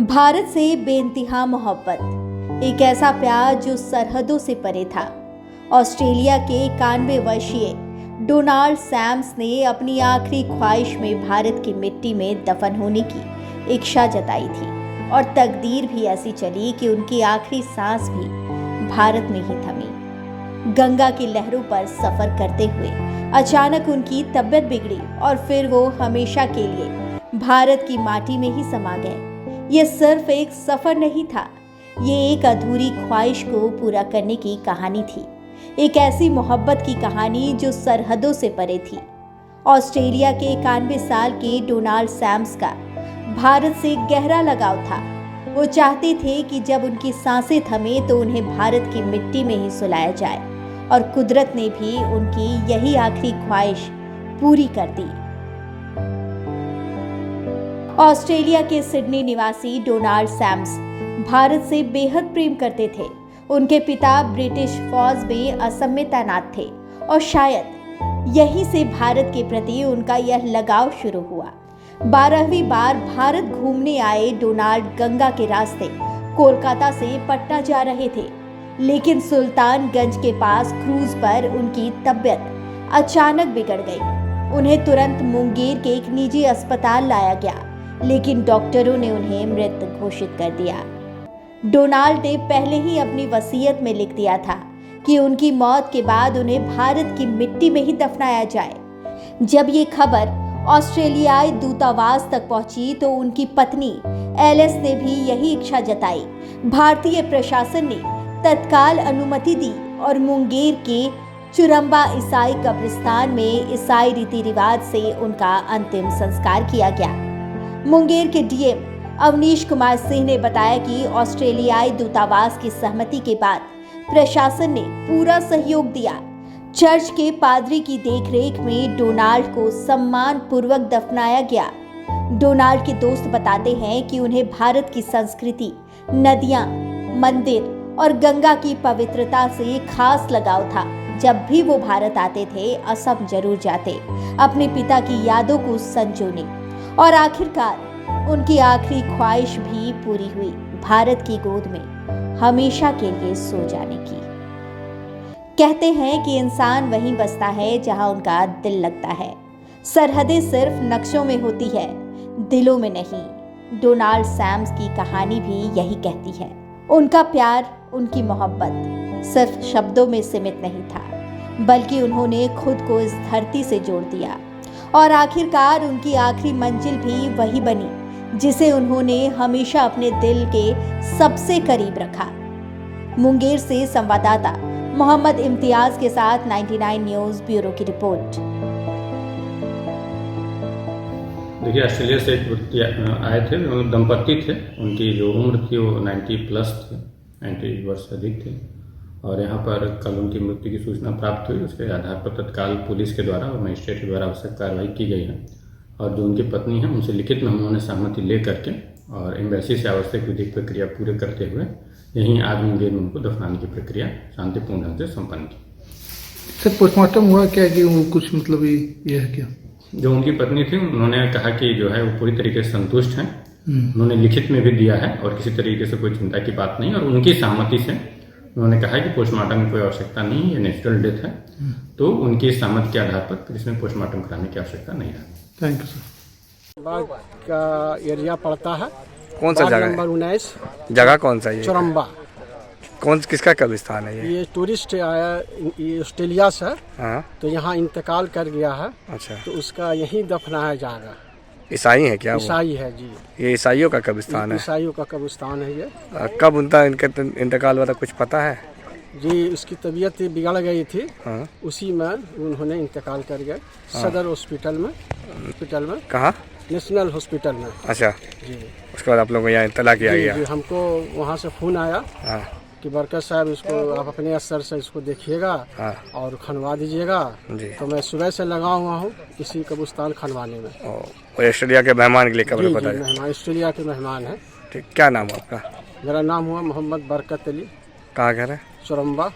भारत से बेइंतहा मोहब्बत, एक ऐसा प्यार जो सरहदों से परे था। ऑस्ट्रेलिया के 91 वर्षीय डोनाल्ड सैम्स ने अपनी आखिरी ख्वाहिश में भारत की मिट्टी में दफन होने की इच्छा जताई थी और तकदीर भी ऐसी चली कि उनकी आखिरी सांस भी भारत में ही थमी। गंगा की लहरों पर सफर करते हुए अचानक उनकी तबीयत बिगड़ी और फिर वो हमेशा के लिए भारत की माटी में ही समा गए। ये सिर्फ एक सफर नहीं था, ये एक अधूरी ख्वाहिश को पूरा करने की कहानी थी, एक ऐसी मोहब्बत की कहानी जो सरहदों से परे थी। ऑस्ट्रेलिया के 91 साल के डोनाल्ड सैम्स का भारत से गहरा लगाव था। वो चाहते थे कि जब उनकी सांसें थमे तो उन्हें भारत की मिट्टी में ही सुलाया जाए, और कुदरत ने भी उनकी यही आखिरी ख्वाहिश पूरी कर दी। ऑस्ट्रेलिया के सिडनी निवासी डोनाल्ड सैम्स भारत से बेहद प्रेम करते थे। उनके पिता ब्रिटिश फौज में असम में तैनात थे और शायद यहीं से भारत के प्रति उनका यह लगाव शुरू हुआ। 12वीं बार भारत घूमने आए डोनाल्ड गंगा के रास्ते कोलकाता से पटना जा रहे थे, लेकिन सुल्तानगंज के पास क्रूज पर उनकी तबीयत अचानक बिगड़ गई। उन्हें तुरंत मुंगेर के एक निजी अस्पताल लाया गया, लेकिन डॉक्टरों ने उन्हें मृत घोषित कर दिया। डोनाल्ड ने पहले ही अपनी वसीयत में लिख दिया था कि उनकी मौत के बाद उन्हें भारत की मिट्टी में ही दफनाया जाए। जब ये खबर ऑस्ट्रेलियाई दूतावास तक पहुंची तो उनकी पत्नी एलिस ने भी यही इच्छा जताई। भारतीय प्रशासन ने तत्काल अनुमति दी और मुंगेर के चुरम्बा ईसाई कब्रिस्तान में ईसाई रीति रिवाज से उनका अंतिम संस्कार किया गया। मुंगेर के डीएम अवनीश कुमार सिंह ने बताया कि ऑस्ट्रेलियाई दूतावास की सहमति के बाद प्रशासन ने पूरा सहयोग दिया। चर्च के पादरी की देखरेख में डोनाल्ड को सम्मान पूर्वक दफनाया गया। डोनाल्ड के दोस्त बताते हैं कि उन्हें भारत की संस्कृति, नदियां, मंदिर और गंगा की पवित्रता से खास लगाव था। जब भी वो भारत आते थे, असम जरूर जाते, अपने पिता की यादों को संजोने, और आखिरकार उनकी आखिरी ख्वाहिश भी पूरी हुई, भारत की गोद में हमेशा के लिए सो जाने की। कहते हैं कि इंसान वहीं बसता है जहां उनका दिल लगता है। सरहदें सिर्फ नक्शों में होती है, दिलों में नहीं। डोनाल्ड सैम्स की कहानी भी यही कहती है। उनका प्यार, उनकी मोहब्बत सिर्फ शब्दों में सीमित नहीं था, बल्कि उन्होंने खुद को इस धरती से जोड़ दिया, और आखिरकार उनकी आखिरी मंजिल भी वही बनी जिसे उन्होंने हमेशा अपने दिल के सबसे करीब रखा। मुंगेर से संवाददाता मोहम्मद इम्तियाज के साथ 99 न्यूज ब्यूरो की रिपोर्ट। देखिए, ऑस्ट्रेलिया से एक व्यक्ति आए थे, दंपत्ति थे। उनकी जो उम्र थी वो 90 प्लस थी, 90 वर्ष से अधिक थी, और यहाँ पर कल उनकी मृत्यु की सूचना प्राप्त हुई। उसके आधार पर तत्काल पुलिस के द्वारा और मजिस्ट्रेट के द्वारा आवश्यक कार्रवाई की गई है, और जो उनकी पत्नी है उनसे लिखित में उन्होंने सहमति ले करके और एम्बेसी से आवश्यक विधिक प्रक्रिया पूरे करते हुए यहीं आज मुंगेर में उनको दफनाने की प्रक्रिया शांतिपूर्ण ढंग से संपन्न की। सर, पोस्टमार्टम हुआ क्या कि वो कुछ मतलब ये है क्या? जो उनकी पत्नी थी उन्होंने कहा कि जो है वो पूरी तरीके से संतुष्ट हैं। उन्होंने लिखित में भी दिया है और किसी तरीके से कोई चिंता की बात नहीं, और उनकी सहमति से उन्होंने कहा कि पोस्टमार्टम की कोई आवश्यकता नहीं, ये नेचुरल डेथ है, तो उनकी सहमति के आधार पर इसमें पोस्टमार्टम कराने की आवश्यकता नहीं है। Thank you sir. बाग का एरिया पड़ता है। कौन सा जगह नंबर 19 जगह कौन सा है? चुरम्बा। किसका कब्रिस्तान है ये? टूरिस्ट आया ये ऑस्ट्रेलिया से, हाँ। तो यहाँ इंतकाल कर गया है। अच्छा, तो उसका यहीं दफनाया जाएगा। ईसाई है क्या? ईसाई है जी। ये ईसाइयों का कब्रिस्तान है? ईसाइयों का कब्रिस्तान है ये। कब उनका इंतकाल हुआ था, कुछ पता है? जी, उसकी तबीयत बिगड़ गई थी। हाँ। उसी में उन्होंने इंतकाल कर गए। हाँ। सदर हॉस्पिटल में कहाँ? नेशनल हॉस्पिटल में। अच्छा जी। उसके बाद आप लोगों को यहाँ इत्तला किया गया? जी, हमको वहाँ से फोन आया। हाँ। कि बरकत साहब, इसको आप अपने स्तर से इसको देखिएगा। हाँ। और खनवा दीजिएगा। तो मैं सुबह से लगा हुआ हूँ किसी कब्रिस्तान खनवाने में। ऑस्ट्रेलिया के मेहमान के लिए कब्र पता है? मेहमान ऑस्ट्रेलिया के मेहमान है। ठीक, क्या नाम है आपका? मेरा नाम हुआ मोहम्मद बरकत अली। कहाँ घर है? चुरम्बा।